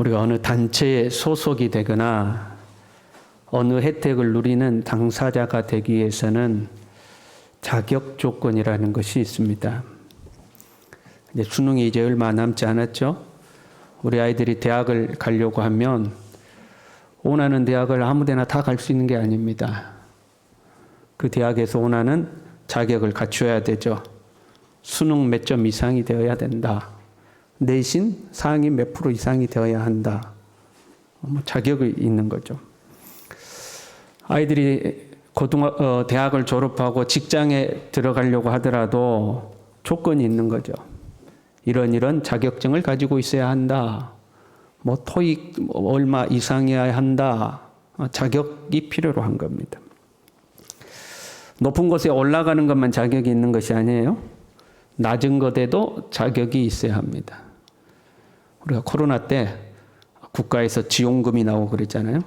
우리가 어느 단체에 소속이 되거나 어느 혜택을 누리는 당사자가 되기 위해서는 자격 조건이라는 것이 있습니다. 이제 수능이 이제 얼마 남지 않았죠? 우리 아이들이 대학을 가려고 하면 원하는 대학을 아무데나 다 갈 수 있는 게 아닙니다. 그 대학에서 원하는 자격을 갖춰야 되죠. 수능 몇 점 이상이 되어야 된다. 내신 상위 몇 프로 이상이 되어야 한다. 자격이 있는 거죠. 아이들이 대학을 졸업하고 직장에 들어가려고 하더라도 조건이 있는 거죠. 이런 자격증을 가지고 있어야 한다. 토익 얼마 이상이어야 한다. 자격이 필요로 한 겁니다. 높은 곳에 올라가는 것만 자격이 있는 것이 아니에요. 낮은 것에도 자격이 있어야 합니다. 우리가 코로나 때 국가에서 지원금이 나오고 그랬잖아요.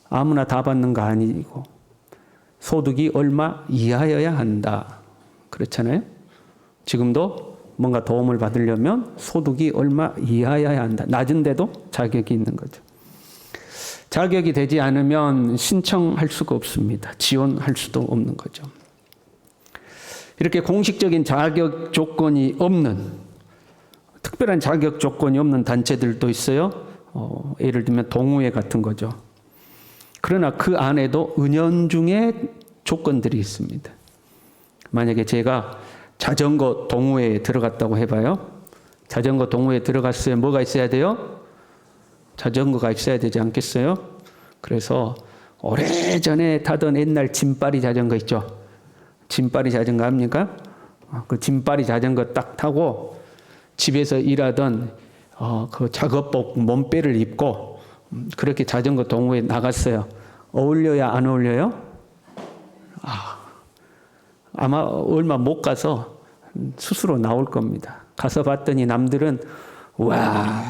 아무나 다 받는 거 아니고 소득이 얼마 이하여야 한다. 그렇잖아요. 지금도 뭔가 도움을 받으려면 소득이 얼마 이하여야 한다. 낮은데도 자격이 있는 거죠. 자격이 되지 않으면 신청할 수가 없습니다. 지원할 수도 없는 거죠. 이렇게 공식적인 자격 조건이 없는, 특별한 자격 조건이 없는 단체들도 있어요. 예를 들면 동호회 같은 거죠. 그러나 그 안에도 은연중에 조건들이 있습니다. 만약에 제가 자전거 동호회에 들어갔다고 해봐요. 자전거 동호회에 들어갔어요. 뭐가 있어야 돼요? 자전거가 있어야 되지 않겠어요? 그래서 오래전에 타던 옛날 짐바리 자전거 있죠? 짐바리 자전거 압니까? 그 짐바리 자전거 딱 타고 집에서 일하던 그 작업복 몸빼를 입고 그렇게 자전거 동호회에 나갔어요. 어울려야 안 어울려요? 아마 얼마 못 가서 스스로 나올 겁니다. 가서 봤더니 남들은 와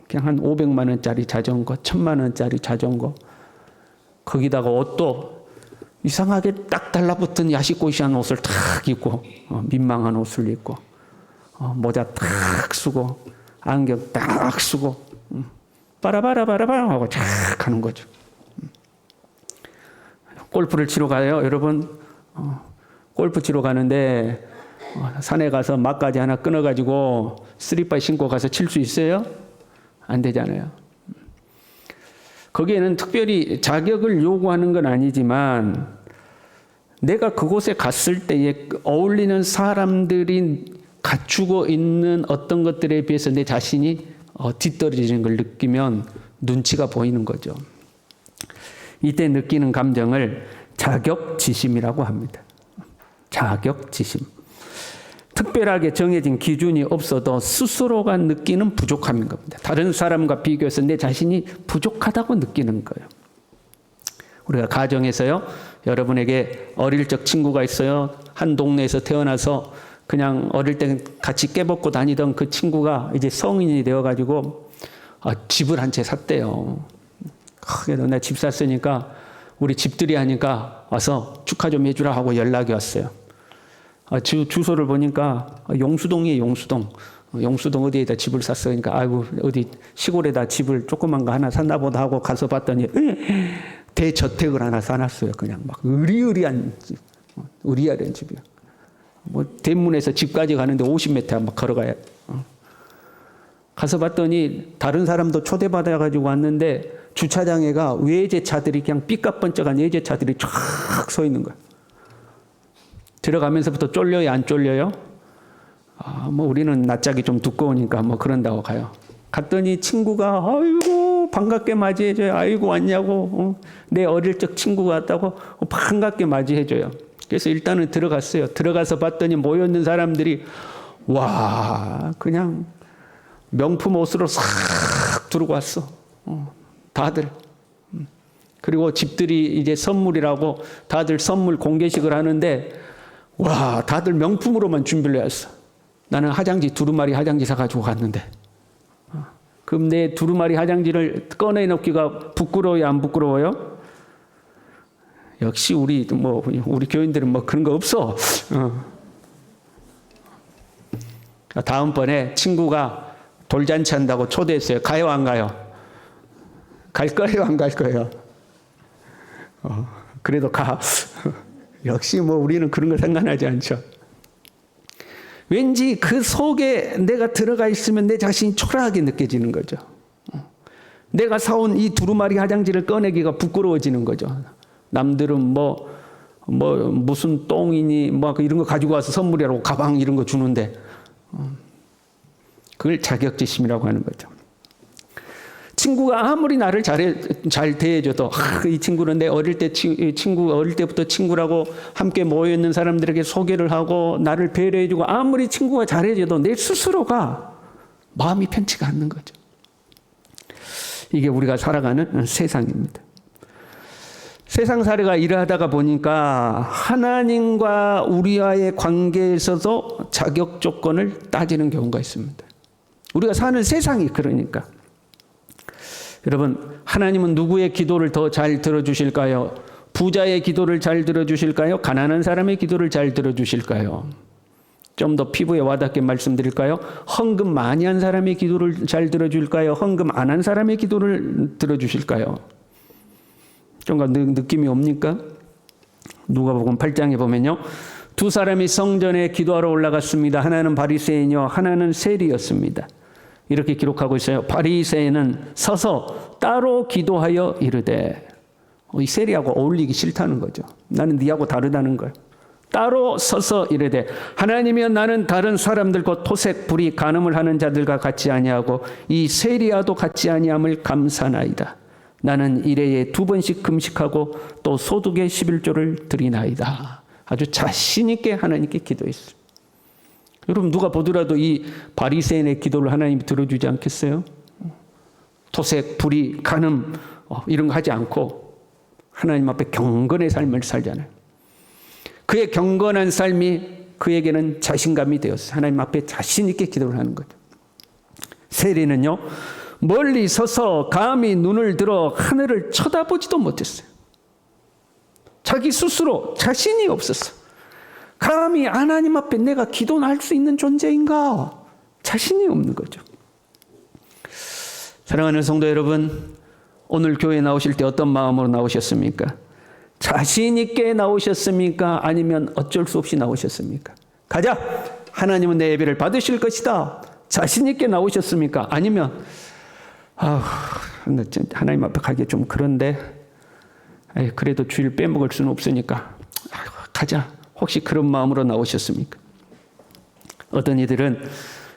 그냥 한 500만 원짜리 자전거, 1000만 원짜리 자전거 거기다가 옷도 이상하게 딱 달라붙은 야식고시한 옷을 탁 입고 민망한 옷을 입고 모자 탁 쓰고 안경 딱 쓰고 빠라바라바라바 하고 쫙 가는 거죠. 골프를 치러 가요. 여러분 골프 치러 가는데 산에 가서 막까지 하나 끊어가지고 스리퍼 신고 가서 칠 수 있어요? 안 되잖아요. 거기에는 특별히 자격을 요구하는 건 아니지만 내가 그곳에 갔을 때에 어울리는 사람들이 갖추고 있는 어떤 것들에 비해서 내 자신이 뒤떨어지는 걸 느끼면 눈치가 보이는 거죠. 이때 느끼는 감정을 자격지심이라고 합니다. 자격지심. 특별하게 정해진 기준이 없어도 스스로가 느끼는 부족함인 겁니다. 다른 사람과 비교해서 내 자신이 부족하다고 느끼는 거예요. 우리가 가정에서요, 여러분에게 어릴 적 친구가 있어요. 한 동네에서 태어나서 그냥 어릴 때 같이 깨벗고 다니던 그 친구가 이제 성인이 되어가지고 집을 한 채 샀대요. 그래서 나 집 샀으니까 우리 집들이 하니까 와서 축하 좀 해주라 하고 연락이 왔어요. 주소를 보니까 용수동이에요. 용수동 어디에다 집을 샀어. 그러니까 아이고 어디 시골에다 집을 조그만 거 하나 샀나 보다 하고 가서 봤더니 대저택을 하나 사놨어요. 그냥 막 으리으리한 집이야. 대문에서 집까지 가는데 50m 막 걸어가야. 가서 봤더니 다른 사람도 초대받아가지고 왔는데 주차장에가 외제차들이 그냥 삐까뻔쩍한 외제차들이 쫙 서 있는 거야. 들어가면서부터 쫄려요, 안 쫄려요? 우리는 낯짝이 좀 두꺼우니까 그런다고 가요. 갔더니 친구가 아이고 반갑게 맞이해줘요. 아이고 왔냐고. 내 어릴 적 친구가 왔다고 반갑게 맞이해줘요. 그래서 일단은 들어갔어요. 들어가서 봤더니 모여있는 사람들이 와 그냥 명품 옷으로 싹 두르고 왔어. 다들. 그리고 집들이 이제 선물이라고 다들 선물 공개식을 하는데 와 다들 명품으로만 준비를 했어. 나는 두루마리 화장지 사가지고 갔는데 그럼 내 두루마리 화장지를 꺼내놓기가 부끄러워요, 안 부끄러워요? 역시 우리 교인들은 그런 거 없어. 다음번에 친구가 돌잔치 한다고 초대했어요. 가요, 안 가요? 갈 거예요, 안 갈 거예요? 그래도 가. 역시 뭐 우리는 그런 거 상관하지 않죠. 왠지 그 속에 내가 들어가 있으면 내 자신이 초라하게 느껴지는 거죠. 내가 사온 이 두루마리 화장지를 꺼내기가 부끄러워지는 거죠. 남들은 무슨 똥이니 이런 거 가지고 와서 선물이라고 가방 이런 거 주는데 그걸 자격지심이라고 하는 거죠. 친구가 아무리 나를 잘 대해줘도 이 친구는 내 어릴 때부터 친구라고 함께 모여있는 사람들에게 소개를 하고 나를 배려해주고 아무리 친구가 잘해줘도 내 스스로가 마음이 편치가 않는 거죠. 이게 우리가 살아가는 세상입니다. 세상 사례가 이러하다가 보니까 하나님과 우리와의 관계에서도 자격 조건을 따지는 경우가 있습니다. 우리가 사는 세상이 그러니까. 여러분, 하나님은 누구의 기도를 더 잘 들어주실까요? 부자의 기도를 잘 들어주실까요? 가난한 사람의 기도를 잘 들어주실까요? 좀 더 피부에 와닿게 말씀드릴까요? 헌금 많이 한 사람의 기도를 잘 들어줄까요? 헌금 안 한 사람의 기도를 들어주실까요? 좀 느낌이 옵니까? 누가복음 8장에 보면요. 두 사람이 성전에 기도하러 올라갔습니다. 하나는 바리새인이요, 하나는 세리였습니다. 이렇게 기록하고 있어요. 바리새인은 서서 따로 기도하여 이르되, 이 세리하고 어울리기 싫다는 거죠. 나는 네하고 다르다는 거예요. 따로 서서 이르되, 하나님이여 나는 다른 사람들 곧 토색 불이 간음을 하는 자들과 같이 아니하고 이 세리와도 같이 아니함을 감사나이다. 나는 일해에 2번씩 금식하고 또 소득의 11조를 드리나이다. 아주 자신 있게 하나님께 기도했어요. 여러분, 누가 보더라도 이 바리새인의 기도를 하나님이 들어주지 않겠어요? 토색, 불의, 간음 이런 거 하지 않고 하나님 앞에 경건의 삶을 살잖아요. 그의 경건한 삶이 그에게는 자신감이 되었어요. 하나님 앞에 자신 있게 기도를 하는 거죠. 세리는요, 멀리 서서 감히 눈을 들어 하늘을 쳐다보지도 못했어요. 자기 스스로 자신이 없었어. 감히 하나님 앞에 내가 기도는 할 수 있는 존재인가? 자신이 없는 거죠. 사랑하는 성도 여러분, 오늘 교회에 나오실 때 어떤 마음으로 나오셨습니까? 자신 있게 나오셨습니까? 아니면 어쩔 수 없이 나오셨습니까? 가자! 하나님은 내 예배를 받으실 것이다. 자신 있게 나오셨습니까? 아니면 하나님 앞에 가기 좀 그런데 그래도 주일 빼먹을 수는 없으니까 가자. 혹시 그런 마음으로 나오셨습니까? 어떤 이들은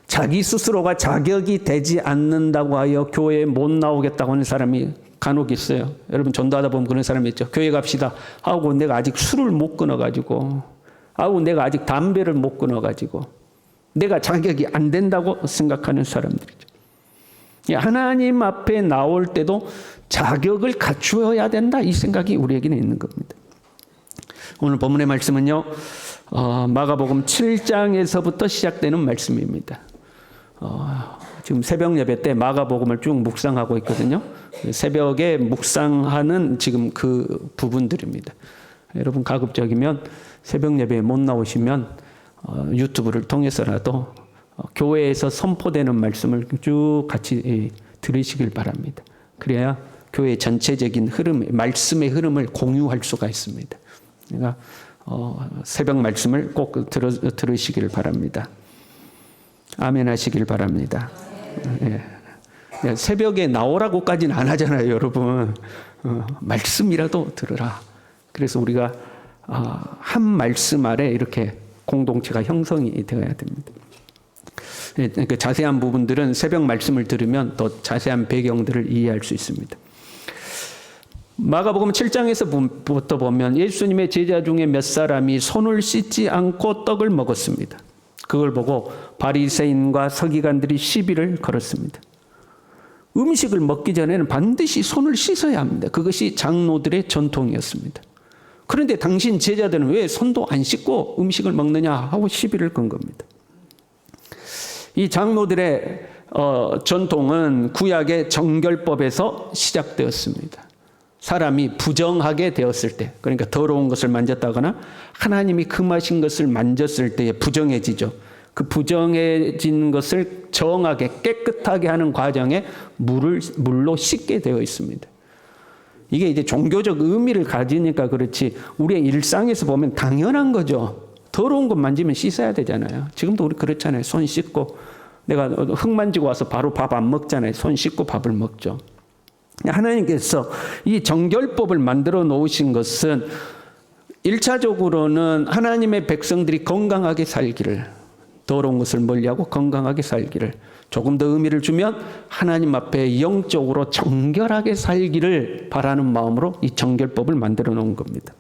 자기 스스로가 자격이 되지 않는다고 하여 교회에 못 나오겠다고 하는 사람이 간혹 있어요. 여러분, 전도하다 보면 그런 사람이 있죠. 교회 갑시다 하고 내가 아직 술을 못 끊어가지고, 내가 아직 담배를 못 끊어가지고 내가 자격이 안 된다고 생각하는 사람들이죠. 하나님 앞에 나올 때도 자격을 갖추어야 된다, 이 생각이 우리에게는 있는 겁니다. 오늘 본문의 말씀은요, 마가복음 7장에서부터 시작되는 말씀입니다. 지금 새벽 예배 때 마가복음을 쭉 묵상하고 있거든요. 새벽에 묵상하는 지금 그 부분들입니다. 여러분, 가급적이면 새벽 예배에 못 나오시면 유튜브를 통해서라도 교회에서 선포되는 말씀을 쭉 같이 들으시길 바랍니다. 그래야 교회 전체적인 말씀의 흐름을 공유할 수가 있습니다. 그러니까 새벽 말씀을 꼭 들으시길 바랍니다. 아멘 하시길 바랍니다. 예. 새벽에 나오라고까지는 안 하잖아요, 여러분. 말씀이라도 들으라. 그래서 우리가 한 말씀 아래 이렇게 공동체가 형성이 되어야 됩니다. 그 자세한 부분들은 새벽 말씀을 들으면 더 자세한 배경들을 이해할 수 있습니다. 마가복음 7장에서부터 보면 예수님의 제자 중에 몇 사람이 손을 씻지 않고 떡을 먹었습니다. 그걸 보고 바리새인과 서기관들이 시비를 걸었습니다. 음식을 먹기 전에는 반드시 손을 씻어야 합니다. 그것이 장로들의 전통이었습니다. 그런데 당신 제자들은 왜 손도 안 씻고 음식을 먹느냐 하고 시비를 건 겁니다. 이 장로들의 전통은 구약의 정결법에서 시작되었습니다. 사람이 부정하게 되었을 때, 그러니까 더러운 것을 만졌다거나 하나님이 금하신 것을 만졌을 때에 부정해지죠. 그 부정해진 것을 정하게 깨끗하게 하는 과정에 물로 씻게 되어 있습니다. 이게 이제 종교적 의미를 가지니까 그렇지 우리의 일상에서 보면 당연한 거죠. 더러운 것 만지면 씻어야 되잖아요. 지금도 우리 그렇잖아요. 손 씻고 내가 흙 만지고 와서 바로 밥 안 먹잖아요. 손 씻고 밥을 먹죠. 하나님께서 이 정결법을 만들어 놓으신 것은 1차적으로는 하나님의 백성들이 건강하게 살기를, 더러운 것을 멀리하고 건강하게 살기를, 조금 더 의미를 주면 하나님 앞에 영적으로 정결하게 살기를 바라는 마음으로 이 정결법을 만들어 놓은 겁니다.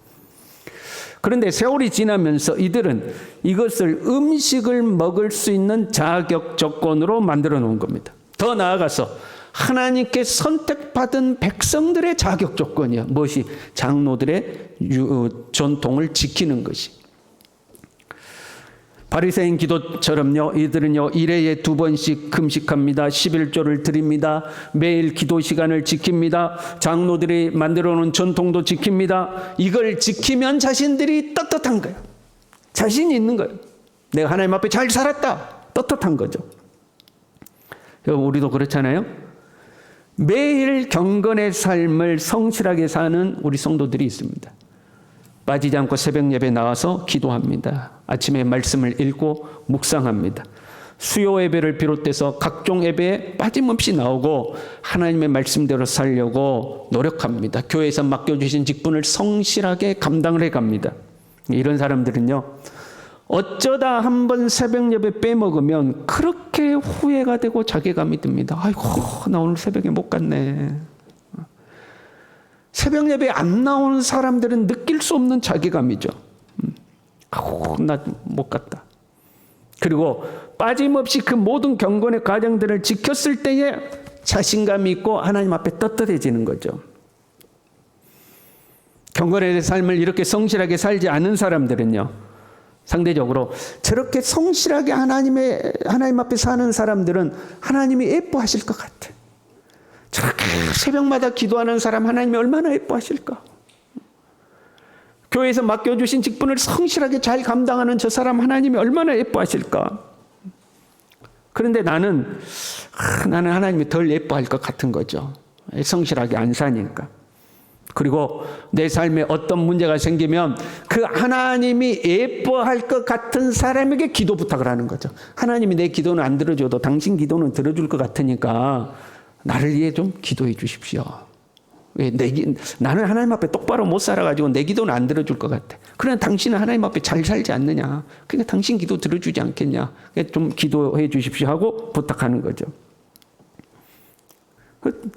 그런데 세월이 지나면서 이들은 이것을 음식을 먹을 수 있는 자격 조건으로 만들어 놓은 겁니다. 더 나아가서 하나님께 선택받은 백성들의 자격 조건이요. 무엇이? 장로들의 전통을 지키는 것이. 바리새인 기도처럼요, 이들은요, 1회에 2번씩 금식합니다. 11조를 드립니다. 매일 기도 시간을 지킵니다. 장로들이 만들어 놓은 전통도 지킵니다. 이걸 지키면 자신들이 떳떳한 거예요. 자신이 있는 거예요. 내가 하나님 앞에 잘 살았다. 떳떳한 거죠. 여러분, 우리도 그렇잖아요. 매일 경건의 삶을 성실하게 사는 우리 성도들이 있습니다. 빠지지 않고 새벽 예배 나와서 기도합니다. 아침에 말씀을 읽고 묵상합니다. 수요 예배를 비롯해서 각종 예배에 빠짐없이 나오고 하나님의 말씀대로 살려고 노력합니다. 교회에서 맡겨주신 직분을 성실하게 감당을 해갑니다. 이런 사람들은요, 어쩌다 한번 새벽 예배 빼먹으면 그렇게 후회가 되고 자괴감이 듭니다. 아이고, 나 오늘 새벽에 못 갔네. 새벽 예배에 안 나오는 사람들은 느낄 수 없는 자괴감이죠. 나 못 갔다. 그리고 빠짐없이 그 모든 경건의 과정들을 지켰을 때에 자신감이 있고 하나님 앞에 떳떳해지는 거죠. 경건의 삶을 이렇게 성실하게 살지 않은 사람들은요, 상대적으로 저렇게 성실하게 하나님 앞에 사는 사람들은 하나님이 예뻐하실 것 같아. 저렇게 새벽마다 기도하는 사람 하나님이 얼마나 예뻐하실까? 교회에서 맡겨주신 직분을 성실하게 잘 감당하는 저 사람 하나님이 얼마나 예뻐하실까? 그런데 나는 하나님이 덜 예뻐할 것 같은 거죠. 성실하게 안 사니까. 그리고 내 삶에 어떤 문제가 생기면 그 하나님이 예뻐할 것 같은 사람에게 기도 부탁을 하는 거죠. 하나님이 내 기도는 안 들어줘도 당신 기도는 들어줄 것 같으니까 나를 위해 좀 기도해 주십시오. 왜 나는 하나님 앞에 똑바로 못 살아가지고 내 기도는 안 들어줄 것 같아. 그러나 당신은 하나님 앞에 잘 살지 않느냐. 그러니까 당신 기도 들어주지 않겠냐. 좀 기도해 주십시오 하고 부탁하는 거죠.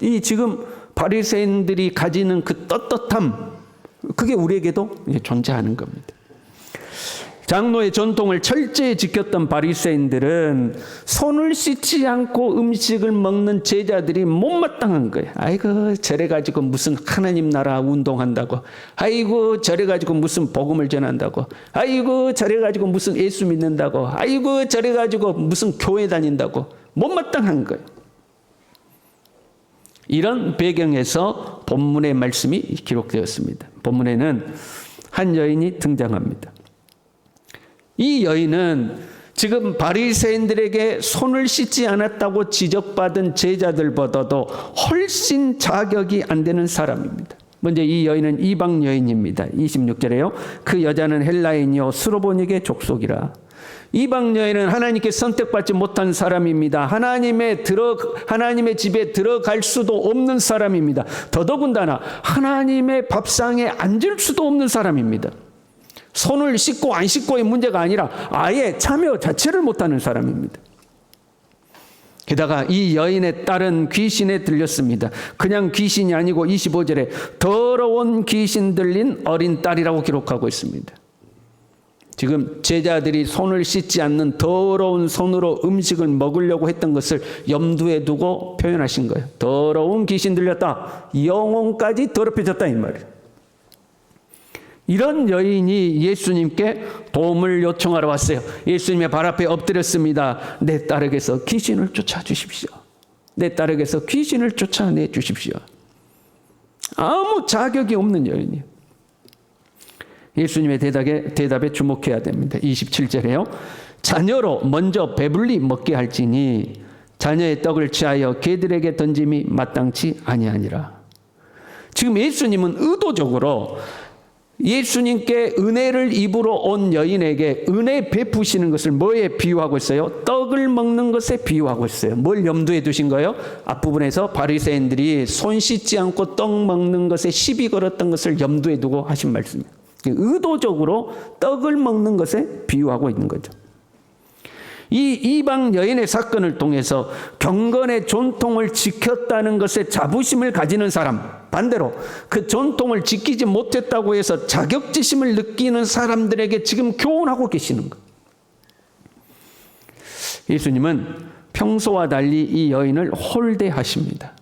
이 지금 바리새인들이 가지는 그 떳떳함, 그게 우리에게도 존재하는 겁니다. 장로의 전통을 철저히 지켰던 바리새인들은 손을 씻지 않고 음식을 먹는 제자들이 못마땅한 거예요. 아이고, 저래 가지고 무슨 하나님 나라 운동한다고. 아이고, 저래 가지고 무슨 복음을 전한다고. 아이고, 저래 가지고 무슨 예수 믿는다고. 아이고, 저래 가지고 무슨 교회 다닌다고. 못마땅한 거예요. 이런 배경에서 본문의 말씀이 기록되었습니다. 본문에는 한 여인이 등장합니다. 이 여인은 지금 바리새인들에게 손을 씻지 않았다고 지적받은 제자들보다도 훨씬 자격이 안 되는 사람입니다. 먼저 이 여인은 이방 여인입니다. 26절에요. 그 여자는 헬라인이요 수로보닉의 족속이라. 이방 여인은 하나님께 선택받지 못한 사람입니다. 하나님의 집에 들어갈 수도 없는 사람입니다. 더더군다나 하나님의 밥상에 앉을 수도 없는 사람입니다. 손을 씻고 안 씻고의 문제가 아니라 아예 참여 자체를 못하는 사람입니다. 게다가 이 여인의 딸은 귀신에 들렸습니다. 그냥 귀신이 아니고 25절에 더러운 귀신 들린 어린 딸이라고 기록하고 있습니다. 지금 제자들이 손을 씻지 않는 더러운 손으로 음식을 먹으려고 했던 것을 염두에 두고 표현하신 거예요. 더러운 귀신 들렸다. 영혼까지 더럽혀졌다 이 말이에요. 이런 여인이 예수님께 도움을 요청하러 왔어요. 예수님의 발 앞에 엎드렸습니다. 내 딸에게서 귀신을 쫓아주십시오. 내 딸에게서 귀신을 쫓아내 주십시오. 아무 자격이 없는 여인이에요. 예수님의 대답에 주목해야 됩니다. 27절에요. 자녀로 먼저 배불리 먹게 할지니 자녀의 떡을 취하여 개들에게 던짐이 마땅치 아니하니라. 지금 예수님은 의도적으로 예수님께 은혜를 입으러 온 여인에게 은혜 베푸시는 것을 뭐에 비유하고 있어요? 떡을 먹는 것에 비유하고 있어요. 뭘 염두에 두신 거예요? 앞부분에서 바리새인들이 손 씻지 않고 떡 먹는 것에 시비 걸었던 것을 염두에 두고 하신 말씀이에요. 의도적으로 떡을 먹는 것에 비유하고 있는 거죠. 이 이방 여인의 사건을 통해서 경건의 전통을 지켰다는 것에 자부심을 가지는 사람, 반대로 그 전통을 지키지 못했다고 해서 자격지심을 느끼는 사람들에게 지금 교훈하고 계시는 거예요. 예수님은 평소와 달리 이 여인을 홀대하십니다.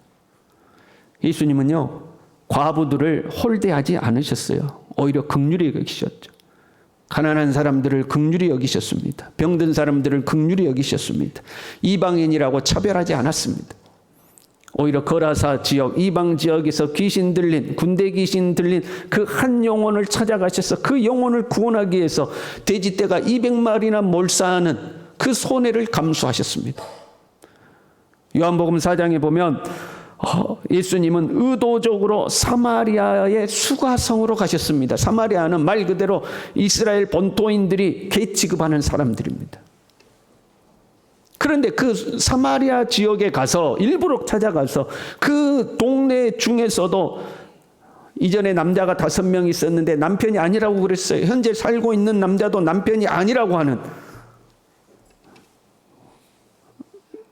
예수님은요, 과부들을 홀대하지 않으셨어요. 오히려 긍휼히 여기셨죠. 가난한 사람들을 긍휼히 여기셨습니다. 병든 사람들을 긍휼히 여기셨습니다. 이방인이라고 차별하지 않았습니다. 오히려 거라사 지역, 이방 지역에서 귀신 들린, 군대 귀신 들린 그 한 영혼을 찾아가셔서 그 영혼을 구원하기 위해서 돼지떼가 200마리나 몰사하는 그 손해를 감수하셨습니다. 요한복음 4장에 보면 예수님은 의도적으로 사마리아의 수가성으로 가셨습니다. 사마리아는 말 그대로 이스라엘 본토인들이 개 취급하는 사람들입니다. 그런데 그 사마리아 지역에 가서 일부러 찾아가서 그 동네 중에서도 이전에 남자가 5명 있었는데 남편이 아니라고 그랬어요. 현재 살고 있는 남자도 남편이 아니라고 하는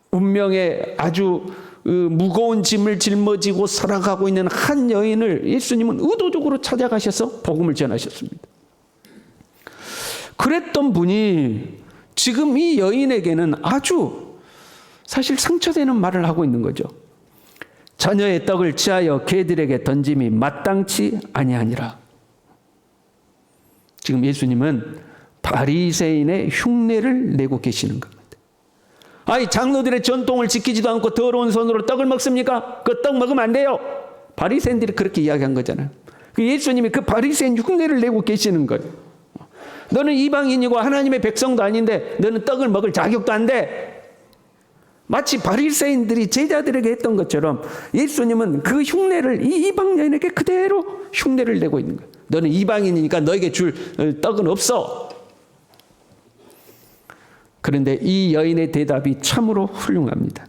운명의 아주 무거운 짐을 짊어지고 살아가고 있는 한 여인을 예수님은 의도적으로 찾아가셔서 복음을 전하셨습니다. 그랬던 분이 지금 이 여인에게는 아주 사실 상처되는 말을 하고 있는 거죠. 자녀의 떡을 취하여 개들에게 던짐이 마땅치 아니하니라. 지금 예수님은 바리새인의 흉내를 내고 계시는 겁니다. 아이, 장로들의 전통을 지키지도 않고 더러운 손으로 떡을 먹습니까? 그 떡 먹으면 안 돼요. 바리새인들이 그렇게 이야기한 거잖아요. 예수님이 그 바리새인 흉내를 내고 계시는 거예요. 너는 이방인이고 하나님의 백성도 아닌데 너는 떡을 먹을 자격도 안 돼. 마치 바리새인들이 제자들에게 했던 것처럼 예수님은 그 흉내를 이 이방 여인에게 그대로 흉내를 내고 있는 거예요. 너는 이방인이니까 너에게 줄 떡은 없어. 그런데 이 여인의 대답이 참으로 훌륭합니다.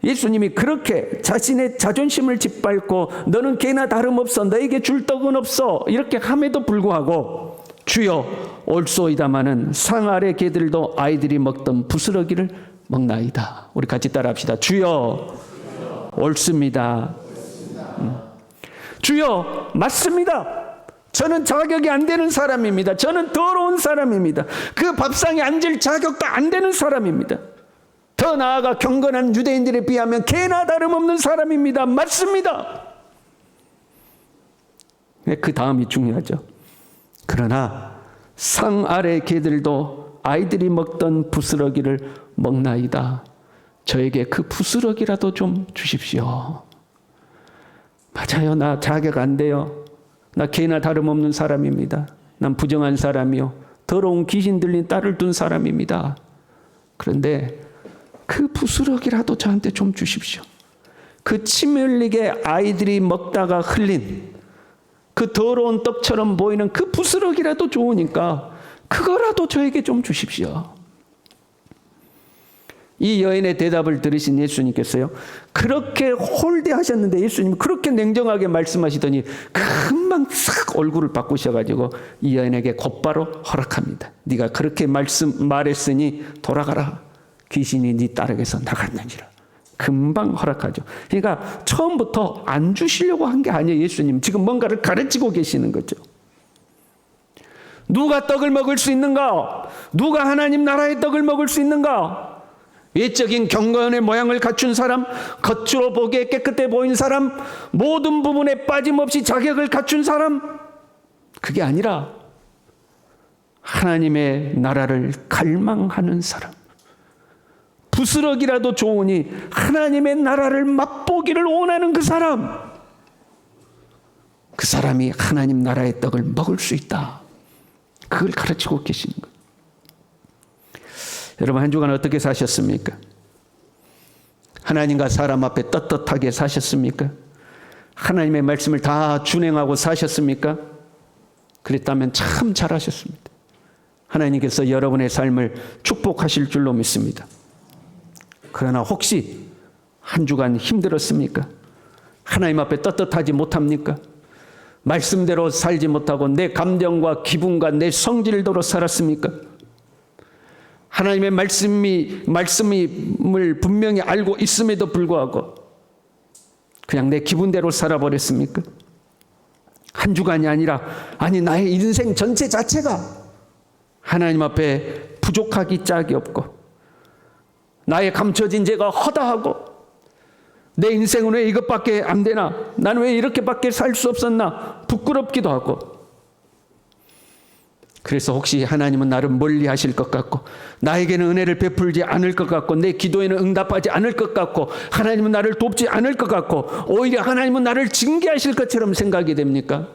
예수님이 그렇게 자신의 자존심을 짓밟고 너는 개나 다름없어, 너에게 줄 떡은 없어, 이렇게 함에도 불구하고 주여 올소이다마는 상 아래 개들도 아이들이 먹던 부스러기를 먹나이다. 우리 같이 따라합시다. 주여 옳습니다. 주여 맞습니다. 저는 자격이 안 되는 사람입니다. 저는 더러운 사람입니다. 그 밥상에 앉을 자격도 안 되는 사람입니다. 더 나아가 경건한 유대인들에 비하면 개나 다름없는 사람입니다. 맞습니다. 그 다음이 중요하죠. 그러나 상 아래 개들도 아이들이 먹던 부스러기를 먹나이다. 저에게 그 부스러기라도 좀 주십시오. 맞아요. 나 자격 안 돼요. 나 개나 다름없는 사람입니다. 난 부정한 사람이요. 더러운 귀신 들린 딸을 둔 사람입니다. 그런데 그 부스러기라도 저한테 좀 주십시오. 그 침 흘리게 아이들이 먹다가 흘린 그 더러운 떡처럼 보이는 그 부스러기라도 좋으니까 그거라도 저에게 좀 주십시오. 이 여인의 대답을 들으신 예수님께서요, 그렇게 홀대하셨는데 예수님이 그렇게 냉정하게 말씀하시더니 금방 싹 얼굴을 바꾸셔가지고 이 여인에게 곧바로 허락합니다. 네가 그렇게 말했으니 돌아가라. 귀신이 네 딸에게서 나갔느니라. 금방 허락하죠. 그러니까 처음부터 안 주시려고 한 게 아니에요. 예수님 지금 뭔가를 가르치고 계시는 거죠. 누가 떡을 먹을 수 있는가? 누가 하나님 나라의 떡을 먹을 수 있는가? 외적인 경건의 모양을 갖춘 사람, 겉으로 보기에 깨끗해 보인 사람, 모든 부분에 빠짐없이 자격을 갖춘 사람, 그게 아니라 하나님의 나라를 갈망하는 사람, 부스러기라도 좋으니 하나님의 나라를 맛보기를 원하는 그 사람, 그 사람이 하나님 나라의 떡을 먹을 수 있다. 그걸 가르치고 계시는 거예요. 여러분 한 주간 어떻게 사셨습니까? 하나님과 사람 앞에 떳떳하게 사셨습니까? 하나님의 말씀을 다 준행하고 사셨습니까? 그랬다면 참 잘하셨습니다. 하나님께서 여러분의 삶을 축복하실 줄로 믿습니다. 그러나 혹시 한 주간 힘들었습니까? 하나님 앞에 떳떳하지 못합니까? 말씀대로 살지 못하고 내 감정과 기분과 내 성질대로 살았습니까? 하나님의 말씀을 분명히 알고 있음에도 불구하고 그냥 내 기분대로 살아버렸습니까? 한 주간이 아니라 나의 인생 전체 자체가 하나님 앞에 부족하기 짝이 없고 나의 감춰진 죄가 허다하고 내 인생은 왜 이것밖에 안 되나? 나는 왜 이렇게밖에 살 수 없었나? 부끄럽기도 하고 그래서 혹시 하나님은 나를 멀리 하실 것 같고 나에게는 은혜를 베풀지 않을 것 같고 내 기도에는 응답하지 않을 것 같고 하나님은 나를 돕지 않을 것 같고 오히려 하나님은 나를 징계하실 것처럼 생각이 됩니까?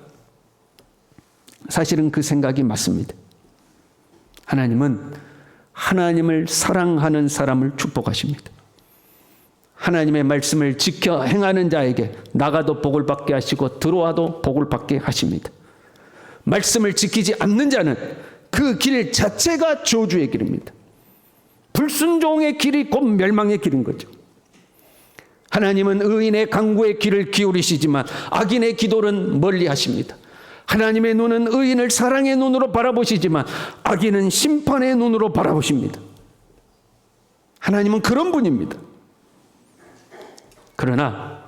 사실은 그 생각이 맞습니다. 하나님은 하나님을 사랑하는 사람을 축복하십니다. 하나님의 말씀을 지켜 행하는 자에게 나가도 복을 받게 하시고 들어와도 복을 받게 하십니다. 말씀을 지키지 않는 자는 그 길 자체가 저주의 길입니다. 불순종의 길이 곧 멸망의 길인 거죠. 하나님은 의인의 간구의 귀를 기울이시지만 악인의 기도는 멀리 하십니다. 하나님의 눈은 의인을 사랑의 눈으로 바라보시지만 악인은 심판의 눈으로 바라보십니다. 하나님은 그런 분입니다. 그러나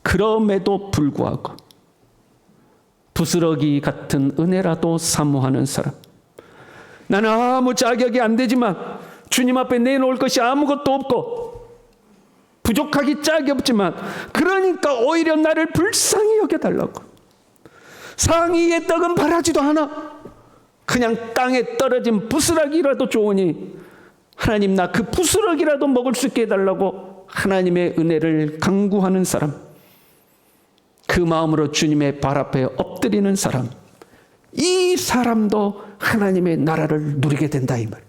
그럼에도 불구하고 부스러기 같은 은혜라도 사모하는 사람, 나는 아무 자격이 안 되지만 주님 앞에 내놓을 것이 아무것도 없고 부족하기 짝이 없지만 그러니까 오히려 나를 불쌍히 여겨달라고, 상위의 떡은 바라지도 않아 그냥 땅에 떨어진 부스러기라도 좋으니 하나님 나 그 부스러기라도 먹을 수 있게 해달라고 하나님의 은혜를 간구하는 사람, 그 마음으로 주님의 발 앞에 엎드리는 사람, 이 사람도 하나님의 나라를 누리게 된다 이 말.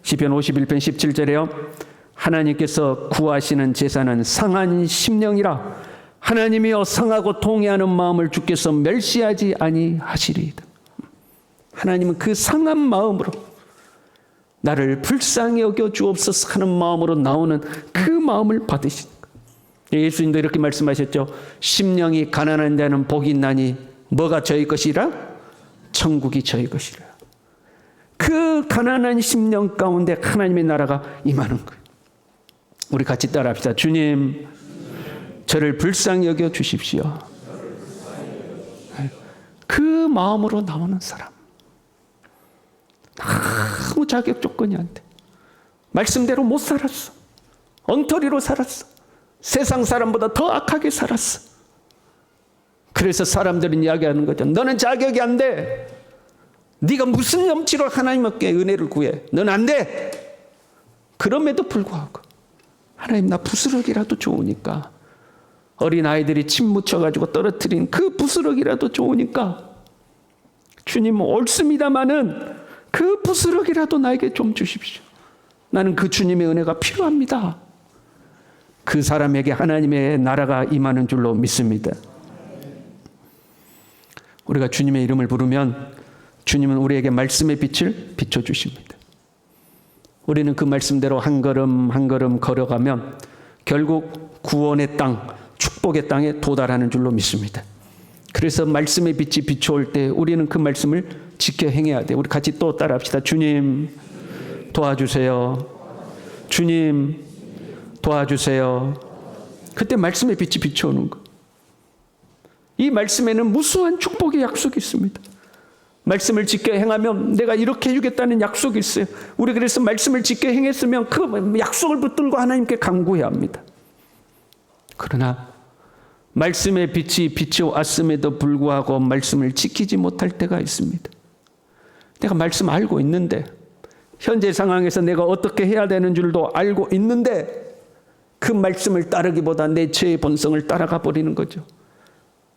시편 51편 17절에요. 하나님께서 구하시는 제사는 상한 심령이라 하나님이여 상하고 통회하는 마음을 주께서 멸시하지 아니하시리이다. 하나님은 그 상한 마음으로 나를 불쌍히 여겨 주옵소서 하는 마음으로 나오는 그 마음을 받으시는 거예요. 예수님도 이렇게 말씀하셨죠. 심령이 가난한 자는 복이 있나니 뭐가 저희 것이라? 천국이 저희 것이라. 그 가난한 심령 가운데 하나님의 나라가 임하는 거예요. 우리 같이 따라합시다. 주님, 저를 불쌍히 여겨 주십시오. 그 마음으로 나오는 사람. 아무 자격 조건이 안 돼. 말씀대로 못 살았어. 엉터리로 살았어. 세상 사람보다 더 악하게 살았어. 그래서 사람들은 이야기하는 거죠. 너는 자격이 안 돼. 네가 무슨 염치로 하나님께 은혜를 구해. 넌 안 돼. 그럼에도 불구하고 하나님 나 부스러기라도 좋으니까, 어린아이들이 침 묻혀가지고 떨어뜨린 그 부스러기라도 좋으니까 주님 옳습니다마는 그 부스러기라도 나에게 좀 주십시오. 나는 그 주님의 은혜가 필요합니다. 그 사람에게 하나님의 나라가 임하는 줄로 믿습니다. 우리가 주님의 이름을 부르면 주님은 우리에게 말씀의 빛을 비춰주십니다. 우리는 그 말씀대로 한 걸음 한 걸음 걸어가면 결국 구원의 땅, 축복의 땅에 도달하는 줄로 믿습니다. 그래서 말씀의 빛이 비춰올 때 우리는 그 말씀을 지켜 행해야 돼요. 우리 같이 또 따라합시다. 주님 도와주세요. 주님 도와주세요. 그때 말씀의 빛이 비춰오는 거. 이 말씀에는 무수한 축복의 약속이 있습니다. 말씀을 지켜 행하면 내가 이렇게 해주겠다는 약속이 있어요. 우리 그래서 말씀을 지켜 행했으면 그 약속을 붙들고 하나님께 간구해야 합니다. 그러나 말씀의 빛이 비춰왔음에도 불구하고 말씀을 지키지 못할 때가 있습니다. 내가 말씀 알고 있는데, 현재 상황에서 내가 어떻게 해야 되는 줄도 알고 있는데 그 말씀을 따르기보다 내 죄의 본성을 따라가 버리는 거죠.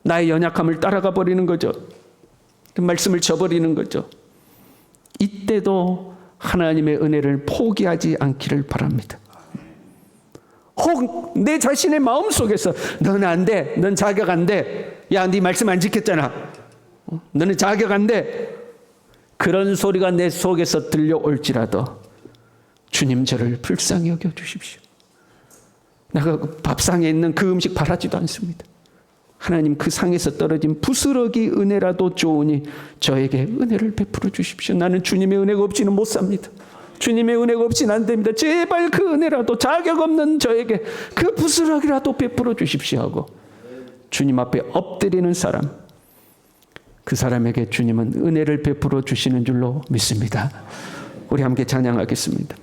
나의 연약함을 따라가 버리는 거죠. 그 말씀을 저버리는 거죠. 이때도 하나님의 은혜를 포기하지 않기를 바랍니다. 혹 내 자신의 마음속에서 너는 안 돼. 넌 자격 안 돼. 야, 네 말씀 안 지켰잖아. 너는 자격 안 돼. 그런 소리가 내 속에서 들려올지라도 주님 저를 불쌍히 여겨 주십시오. 내가 밥상에 있는 그 음식 바라지도 않습니다. 하나님 그 상에서 떨어진 부스러기 은혜라도 좋으니 저에게 은혜를 베풀어 주십시오. 나는 주님의 은혜가 없이는 못 삽니다. 주님의 은혜가 없이는 안 됩니다. 제발 그 은혜라도 자격 없는 저에게 그 부스러기라도 베풀어 주십시오 하고 주님 앞에 엎드리는 사람, 그 사람에게 주님은 은혜를 베풀어 주시는 줄로 믿습니다. 우리 함께 찬양하겠습니다.